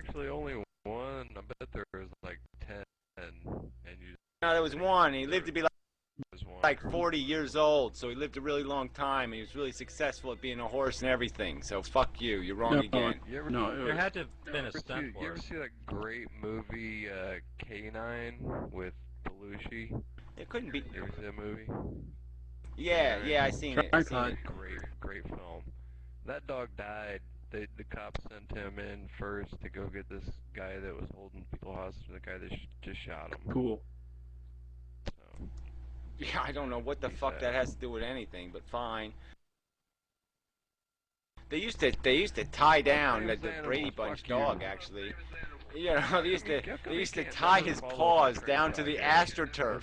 actually only one. I bet there was like 10, and you. No, there was one. He lived to be There's one. like 40 years old, so he lived a really long time, and he was really successful at being a horse and everything. So fuck you. You're wrong again. There had to have been a stunt You for ever it. see that great movie K9 with Belushi? It couldn't be. You ever see that movie? Yeah, I seen it. I seen it. Great film. That dog died. The cops sent him in first to go get this guy that was holding people hostage, the guy that just shot him. Cool. So, Yeah, I don't know what the fuck that has to do with anything, but fine. They used to tie down the Brady Bunch dog, actually. You know, they used to tie his paws down to the AstroTurf.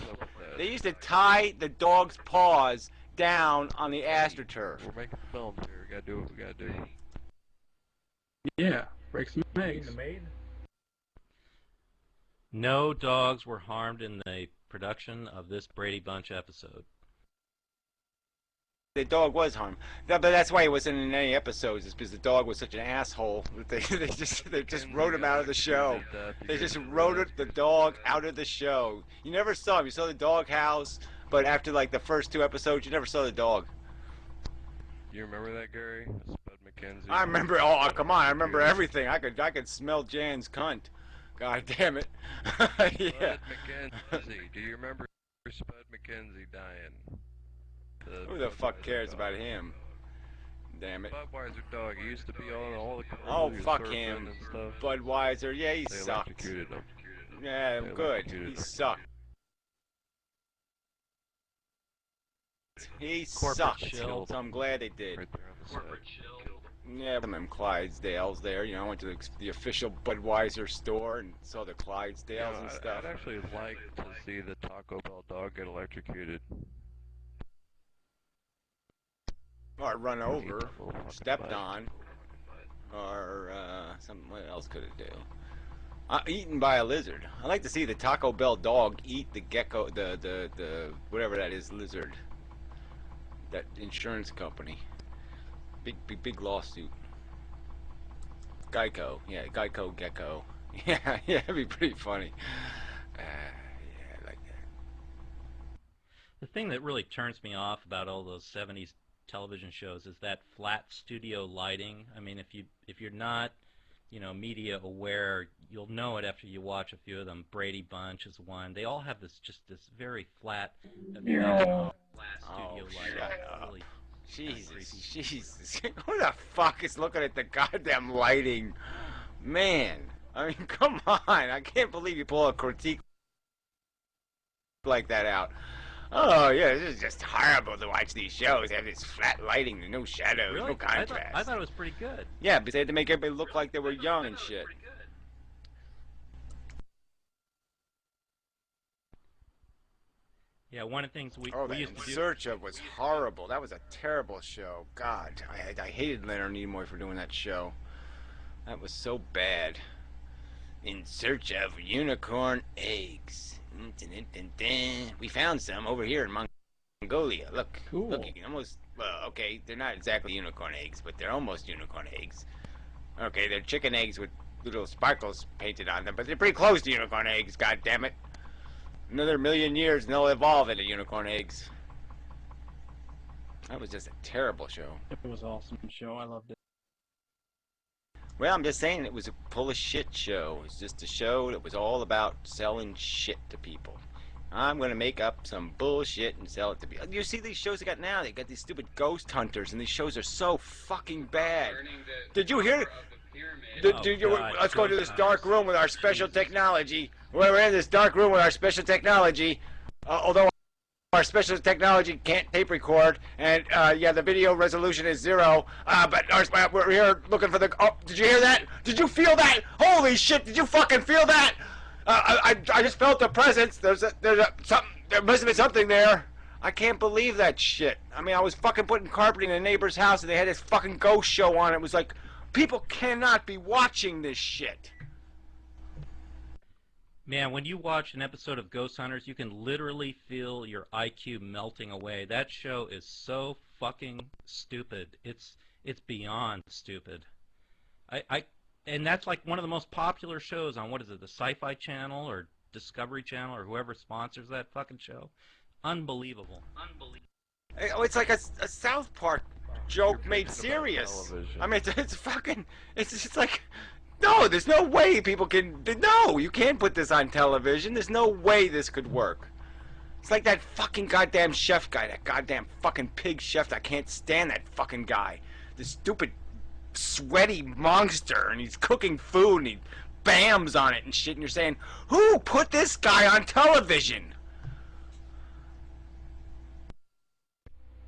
They used to tie the dog's paws down on the AstroTurf. we're making films here. We gotta do what we gotta do. Yeah, break some eggs. No dogs were harmed in the production of this Brady Bunch episode. The dog was harmed. But that's why he wasn't in any episodes, is because the dog was such an asshole. They just wrote him out of the show. They just wrote the dog out of the show. You never saw him. You saw the dog house, but after like the first 2 episodes, you never saw the dog. You remember that, Gary? Spud McKenzie. I remember. Oh, come on! I remember everything. I could smell Jan's cunt. God damn it! Yeah. Spud McKenzie. Do you remember Spud McKenzie dying? Who the fuck cares about him? Damn it. Budweiser dog. He used to be on all the Oh, commercials, fuck surfing him. and stuff. Budweiser. Yeah, he They sucked. electrocuted him. Yeah, They good. electrocuted He him. sucked. He Corporate sucked. shill. So I'm glad they did. Right there on the side. Yeah, them Clydesdales there. You know, I went to the official Budweiser store and saw the Clydesdales You know, and stuff. I'd actually like to see the Taco Bell dog get electrocuted. Or run over, Little fucking stepped butt. on, or something. What else could it do? Eaten by a lizard. I like to see the Taco Bell dog eat the gecko, the whatever that is, lizard. That insurance company. Big lawsuit. Geico, yeah, Geico gecko. Yeah, it'd be pretty funny. Yeah, I like that. The thing that really turns me off about all those 70s television shows is that flat studio lighting. I mean, if you're not, media aware, you'll know it after you watch a few of them. Brady Bunch is one. They all have this very flat studio lighting. Really Jesus. Who the fuck is looking at the goddamn lighting? Man, I mean, come on. I can't believe you pull a critique like that out. Oh, yeah, this is just horrible to watch these shows. They have this flat lighting, no shadows, Really? no contrast. I thought it was pretty good. Yeah, but they had to make everybody look like they were young and shit. Yeah, one of the things we That used In to do. Search of was horrible. That was a terrible show. God, I hated Leonard Nimoy for doing that show. That was so bad. In search of unicorn eggs. We found some over here in Mongolia. Look, Cool. look, you can almost. Well, okay, they're not exactly unicorn eggs, but they're almost unicorn eggs. Okay, they're chicken eggs with little sparkles painted on them, but they're pretty close to unicorn eggs. God damn it! Another 1,000,000 years and they'll evolve into unicorn eggs. That was just a terrible show. It was an awesome show. I loved it. Well, I'm just saying it was a full of shit show. It's just a show that was all about selling shit to people. I'm gonna make up some bullshit and sell it to people. You see these shows they got now? They got these stupid ghost hunters, and these shows are so fucking bad. Did you hear? Let's go to this dark room with our special technology. We're in this dark room with our special technology. Although our special technology can't tape record, and yeah, the video resolution is 0. But we're here looking for the. Oh, did you hear that? Did you feel that? Holy shit! Did you fucking feel that? I just felt the presence. There must have been something there. I can't believe that shit. I mean, I was fucking putting carpeting in a neighbor's house, and they had this fucking ghost show on. It was like, people cannot be watching this shit. Man, when you watch an episode of Ghost Hunters, you can literally feel your IQ melting away. That show is so fucking stupid. It's beyond stupid. I and that's like one of the most popular shows on, what is it, the Sci-Fi Channel or Discovery Channel or whoever sponsors that fucking show. Unbelievable. Oh, it's like a South Park joke You're made bitching about serious. television. I mean, it's fucking, it's just like, no, there's no way people can, no, you can't put this on television. There's no way this could work. It's like that fucking goddamn chef guy, that goddamn fucking pig chef. I can't stand that fucking guy. The stupid, sweaty monster, and he's cooking food, and he bams on it and shit, and you're saying, who put this guy on television?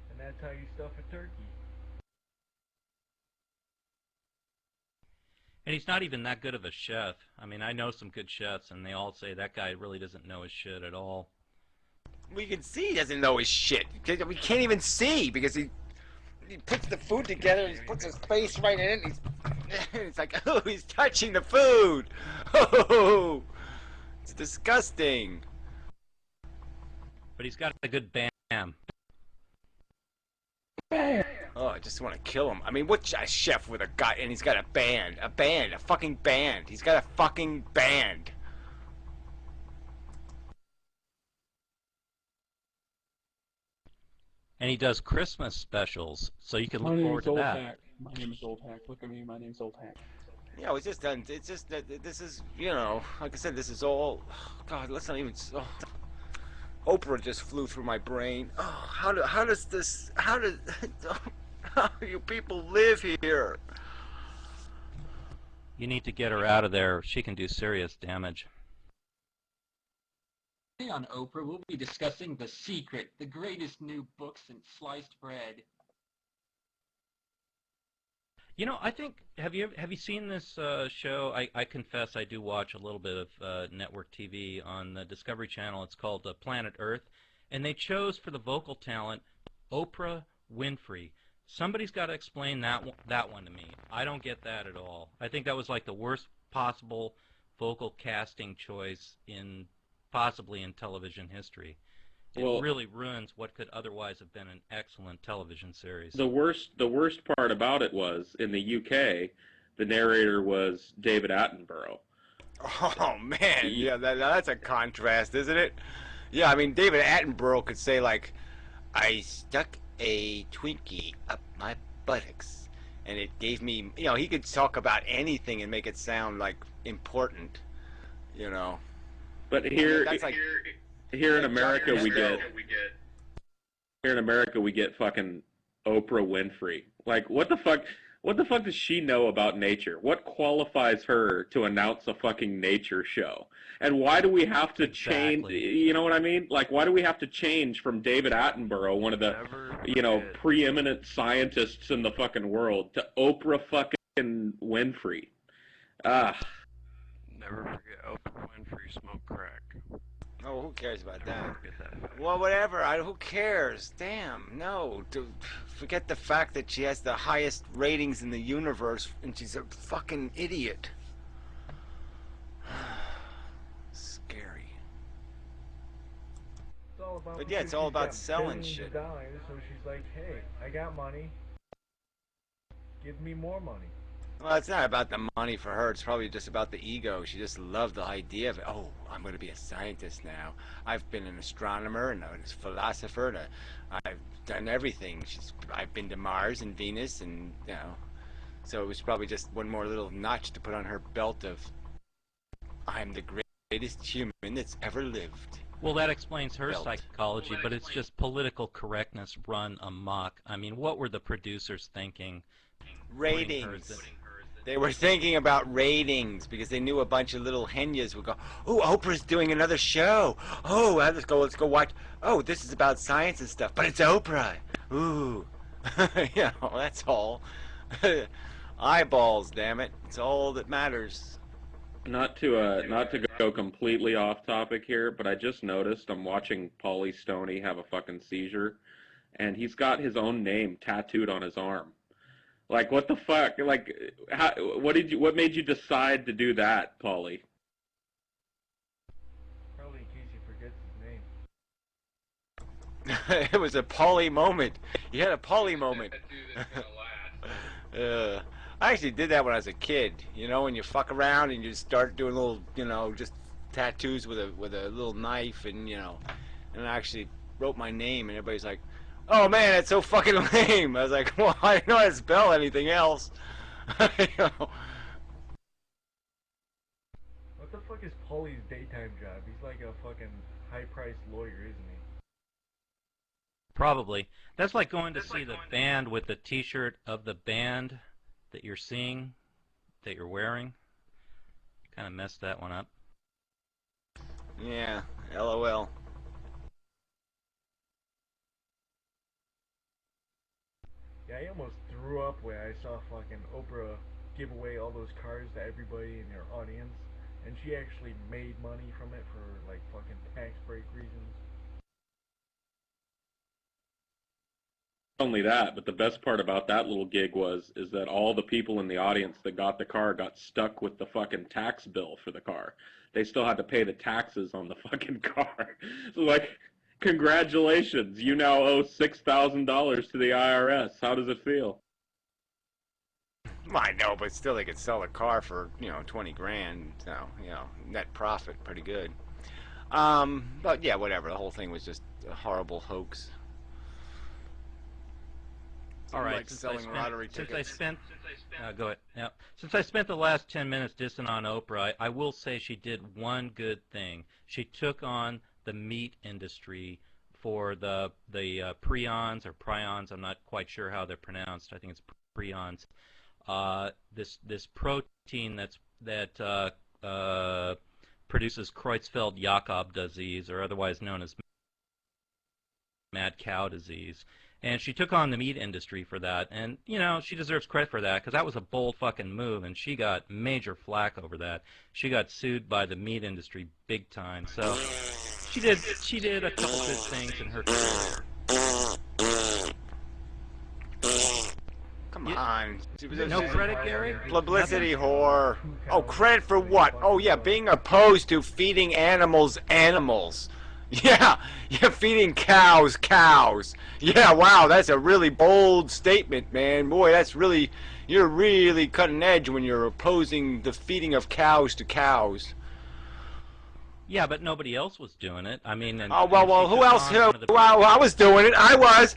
And that's how you stuff a turkey. And he's not even that good of a chef. I mean, I know some good chefs, and they all say that guy really doesn't know his shit at all. We can see he doesn't know his shit. We can't even see because he puts the food together, he puts his face right in it, and it's like, oh, he's touching the food. Oh, it's disgusting. But he's got a good bam. Bam! Oh, I just want to kill him. I mean, what a chef with a guy, and he's got a fucking band. He's got a fucking band. And he does Christmas specials, so you can look forward to that. My name is Old Hack. Look at me, my name's Old Hack. Yeah, it's just done. It's just that this is, you know, like I said, this is all. God, let's not even. Oh, Oprah just flew through my brain. Oh, how do you people live here? You need to get her out of there. She can do serious damage. Today on Oprah, we'll be discussing The Secret, the greatest new book since sliced bread. You know, I think, have you seen this show? I confess I do watch a little bit of network TV on the Discovery Channel. It's called Planet Earth, and they chose for the vocal talent Oprah Winfrey. Somebody's got to explain that one to me. I don't get that at all. I think that was like the worst possible vocal casting choice possibly in television history. It really ruins what could otherwise have been an excellent television series. The worst part about it was, in the UK, the narrator was David Attenborough. Oh man, yeah, that's a contrast, isn't it? Yeah, I mean, David Attenborough could say like, I stuck a Twinkie up my buttocks, and it gave me, you know, he could talk about anything and make it sound like important, you know. But here, that's like, here in America we get fucking Oprah Winfrey. Like, what the fuck does she know about nature? What qualifies her to announce a fucking nature show? And why do we have to change? You know what I mean? Like, why do we have to change from David Attenborough, one of the preeminent scientists in the fucking world, to Oprah fucking Winfrey? Never forget Oprah Winfrey smoked crack. oh, who cares about that? Never forget that. Well, whatever. Who cares? Damn, no. Forget the fact that she has the highest ratings in the universe, and she's a fucking idiot. Scary. It's all about. But yeah, it's all about selling shit. Dollars, so she's like, hey, I got money. Give me more money. Well, it's not about the money for her. It's probably just about the ego. She just loved the idea of it. Oh, I'm going to be a scientist now. I've been an astronomer and a philosopher, and I've done everything. I've been to Mars and Venus, and you know. So it was probably just one more little notch to put on her belt of, I'm the greatest human that's ever lived. Well, that explains her psychology, but it's just political correctness run amok. I mean, what were the producers thinking? Ratings. They were thinking about ratings because they knew a bunch of little henyas would go, oh, Oprah's doing another show. Oh, let's go watch. Oh, this is about science and stuff, but it's Oprah. Ooh. You know, that's all. Eyeballs, damn it. It's all that matters. Not to go completely off topic here, but I just noticed I'm watching Paulie Stoney have a fucking seizure, and he's got his own name tattooed on his arm. Like, what the fuck? Like, what made you decide to do that, Paulie? Probably in case he forgets his name. It was a Paulie moment. You had a Paulie moment. I actually did that when I was a kid. You know, when you fuck around and you start doing little, you know, just tattoos with a little knife, and you know, and I actually wrote my name, and everybody's like, "Oh man, that's so fucking lame." I was like, "Well, I didn't know how to spell anything else." You know? What the fuck is Paulie's daytime job? He's like a fucking high-priced lawyer, isn't he? Probably. That's like going to see the band with the T-shirt of the band that you're seeing, that you're wearing. Kind of messed that one up. Yeah, LOL. Yeah, I almost threw up when I saw fucking Oprah give away all those cars to everybody in their audience, and she actually made money from it for like fucking tax break reasons. Not only that, but the best part about that little gig is that all the people in the audience that got the car got stuck with the fucking tax bill for the car. They still had to pay the taxes on the fucking car. So like, congratulations, you now owe $6,000 to the IRS. How does it feel? Well, I know, but still, they could sell a car for, you know, 20 grand. So, you know, net profit, pretty good. But yeah, whatever. The whole thing was just a horrible hoax. All right. Like selling lottery tickets. Go ahead. Yeah. Since I spent the last 10 minutes dissing on Oprah, I will say she did one good thing. She took on the meat industry for the prions or prions. I'm not quite sure how they're pronounced. I think it's prions. This protein that produces Creutzfeldt-Jakob disease, or otherwise known as mad cow disease. And she took on the meat industry for that, and, you know, she deserves credit for that, because that was a bold fucking move, and she got major flack over that. She got sued by the meat industry big time, so she did a couple good things in her career. Come on. No credit, Gary? Publicity whore. Oh, credit for what? Oh, yeah, being opposed to feeding animals animals. Yeah, feeding cows cows. Yeah, wow, that's a really bold statement, man. Boy, you're really cutting edge when you're opposing the feeding of cows to cows. Yeah, but nobody else was doing it. I mean, oh, well, who else? Well, I was doing it. I was.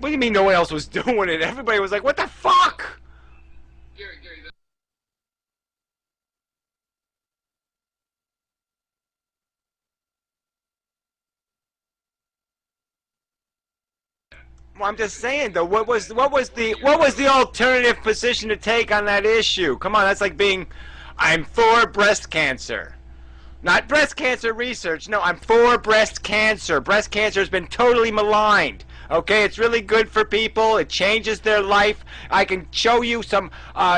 What do you mean no one else was doing it? Everybody was like, what the fuck? Gary, Well, I'm just saying though, what was the alternative position to take on that issue? Come on, that's like being, I'm for breast cancer. Not breast cancer research. No, I'm for breast cancer. Breast cancer has been totally maligned. Okay, it's really good for people. It changes their life. I can show you some,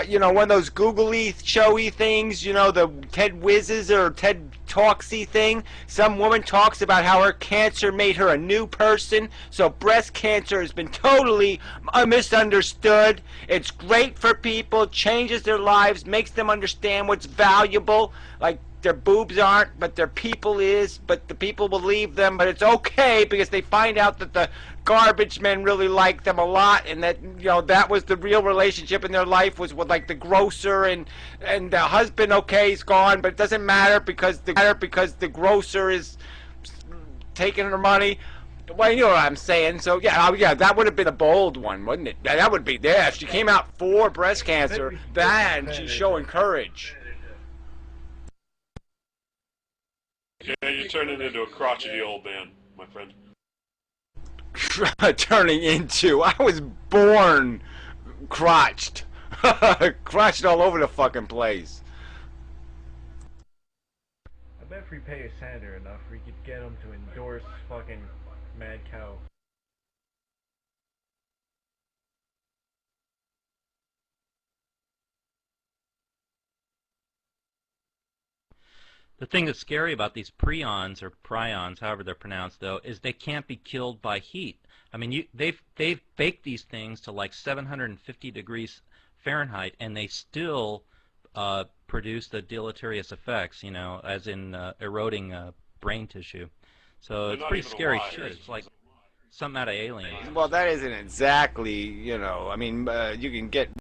you know, one of those googly, showy things, you know, the TED Whizzes or TED Talksy thing. Some woman talks about how her cancer made her a new person. So breast cancer has been totally misunderstood. It's great for people, changes their lives, makes them understand what's valuable. Like, their boobs aren't, but their people is, but the people will leave them, but it's okay because they find out that the garbage men really like them a lot, and that, you know, that was the real relationship in their life, was with like the grocer, and the husband, okay, he's gone, but it doesn't matter because the grocer is taking her money. Well, you know what I'm saying. So yeah, that would have been a bold one, wouldn't it? That would be there. If she came out for breast cancer, then she's showing courage. Yeah, you're turning into a crotchety old man, my friend. Turning into? I was born crotched. Crotched all over the fucking place. I bet if we pay a senator enough, we could get him to endorse fucking mad cow. The thing that's scary about these prions or prions, however they're pronounced, though, is they can't be killed by heat. I mean, they've baked these things to like 750 degrees Fahrenheit, and they still produce the deleterious effects, you know, as in eroding brain tissue. So it's pretty scary shit. It's like, Something out of Aliens. Well, that isn't exactly, you know. I mean, you can get